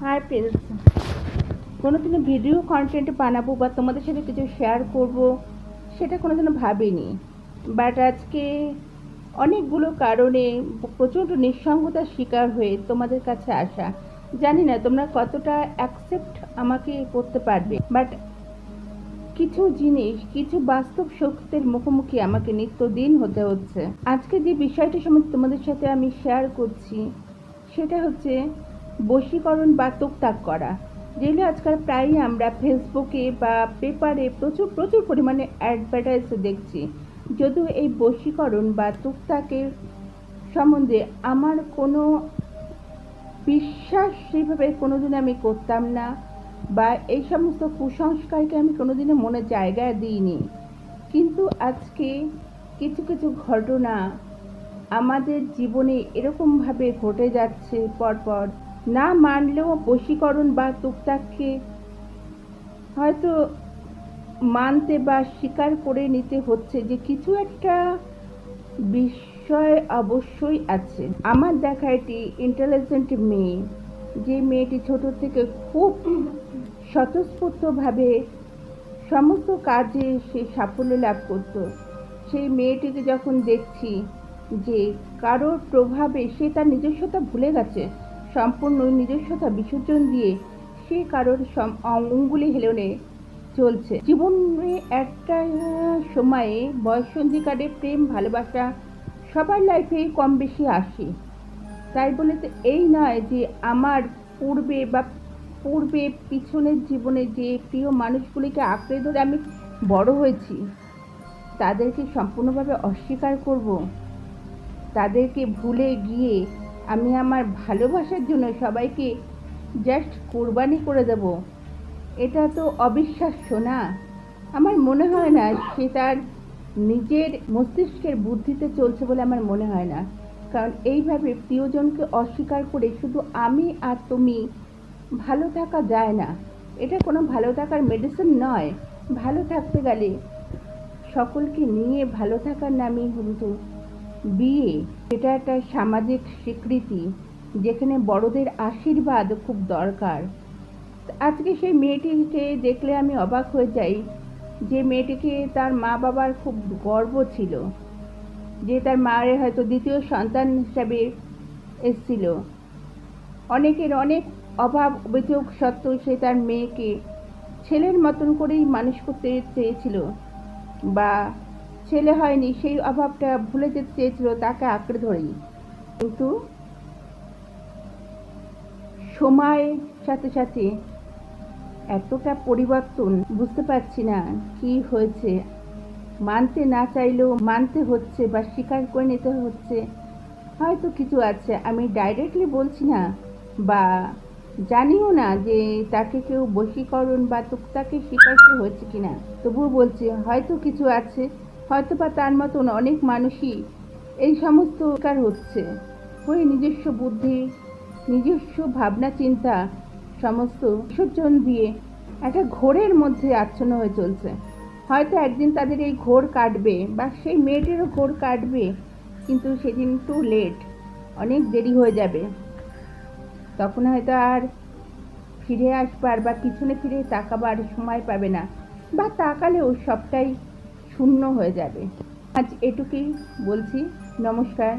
Hi friends, কোনোদিনও video content বানাবো বা তোমাদের সাথে কিছু শেয়ার করব সেটা কোনোদিনও ভাবিনি। বাট আজকে অনেকগুলো কারণে প্রচণ্ড নিঃসঙ্গতার শিকার হয়ে তোমাদের কাছে আসা। জানি না তোমরা কতটা অ্যাকসেপ্ট আমাকে করতে পারবে, বাট কিছু জিনিস, কিছু বাস্তব সত্যের মুখোমুখি আমাকে নিত্যদিন হতে হচ্ছে। আজকে যে বিষয়টা সম্বন্ধে তোমাদের সাথে আমি শেয়ার করছি সেটা হচ্ছে বশীকরণ বা তুকতাক করা, যেগুলো আজকাল প্রায়ই আমরা ফেসবুকে বা পেপারে প্রচুর প্রচুর পরিমাণে অ্যাডভার্টাইজ দেখছি। যদিও এই বশীকরণ বা তুকতাকের সম্বন্ধে আমার কোনো বিশ্বাস সেইভাবে কোনোদিন আমি করতাম না, বা এই সমস্ত কুসংস্কারকে আমি কোনোদিনও মনে জায়গা দিইনি। কিন্তু আজকে কিছু কিছু ঘটনা আমাদের জীবনে এরকমভাবে ঘটে যাচ্ছে পরপর, না মানলেও বশীকরণ বা তুকতাককে হয়তো মানতে বা স্বীকার করে নিতে হচ্ছে যে কিছু একটা বিষয় অবশ্যই আছে। আমার দেখা একটি ইন্টেলিজেন্ট মেয়ে, যে মেয়েটি ছোট থেকে খুব স্বতঃস্ফূর্তভাবে সমস্ত কাজে সে সাফল্য লাভ করত, সেই মেয়েটিকে যখন দেখছি যে কারোর প্রভাবে সে তার নিজস্বতা ভুলে গেছে, সম্পূর্ণ নিজস্বতা বিসর্জন দিয়ে সে কারোর অঙ্গুলি হেলনে চলছে। জীবনে একটা সময়ে বয়ঃসন্ধিকালে প্রেম ভালোবাসা সবার লাইফে কম বেশি আসে, তাই বলে তো এই নয় যে আমার পূর্বে পিছনের জীবনে যে প্রিয় মানুষগুলিকে আঁকড়ে ধরে আমি বড় হয়েছি তাদেরকে সম্পূর্ণভাবে অস্বীকার করব, তাদেরকে ভুলে গিয়ে আমি আমার ভালোবাসার জন্য সবাইকে জাস্ট কোরবানি করে দেব। এটা তো অবিশ্বাস্য না? আমার মনে হয় না সে তার নিজের মস্তিষ্কের বুদ্ধিতে চলছে বলে আমার মনে হয় না। কারণ এইভাবে প্রিয়জনকে অস্বীকার করে শুধু আমি আর তুমি ভালো থাকা যায় না। এটা কোনো ভালো থাকার মেডিসিন নয়। ভালো থাকতে গেলে সকলকে নিয়ে ভালো থাকার নামই কিন্তু বিয়ে। এটা একটা সামাজিক স্বীকৃতি যেখানে বড়দের আশীর্বাদ খুব দরকার। আজকে সেই মেয়েটিকে দেখলে আমি অবাক হয়ে যাই, যে মেয়েটিকে তার মা বাবার খুব গর্ব ছিল, যে তার মায়ের হয়তো দ্বিতীয় সন্তান হিসাবে এসেছিল। অনেকের অনেক অভাব অভিযোগ সত্ত্বেও সে তার মেয়েকে ছেলের মতন করেই মানুষ করতে চেয়েছিল, বা ছেলে হয়নি সেই অভাবটা ভুলে যেতে চেয়েছিল তাকে আঁকড়ে ধরেই। কিন্তু সময়ের সাথে সাথে এতটা পরিবর্তন, বুঝতে পারছি না কি হয়েছে। মানতে না চাইলেও মানতে হচ্ছে বা স্বীকার করে নিতে হচ্ছে। হয়তো কিছু আছে, আমি ডাইরেক্টলি বলছি না বা জানিও না যে তাকে কেউ বশীকরণ বা তুকতাকে স্বীকারতে হয়েছে কিনা, তবুও বলছি হয়তো কিছু আছে। হয়তো বা তার মতন অনেক মানুষই এই সমস্ত শিকার হচ্ছে, হয়ে নিজস্ব বুদ্ধি, নিজস্ব ভাবনা চিন্তা সমস্ত বিসর্জন দিয়ে একটা ঘোরের মধ্যে আচ্ছন্ন হয়ে চলছে। হয়তো একদিন তাদের এই ঘোর কাটবে বা সেই মেয়েটিরও ঘোর কাটবে, কিন্তু সেদিন টু লেট, অনেক দেরি হয়ে যাবে। তখন হয়তো আর ফিরে আসবার বা পিছনে ফিরে তাকাবার সময় পাবে না, বা তাকালেও সবটাই শূন্য হয়ে যাবে। আজ এটুকুই বলছি। নমস্কার।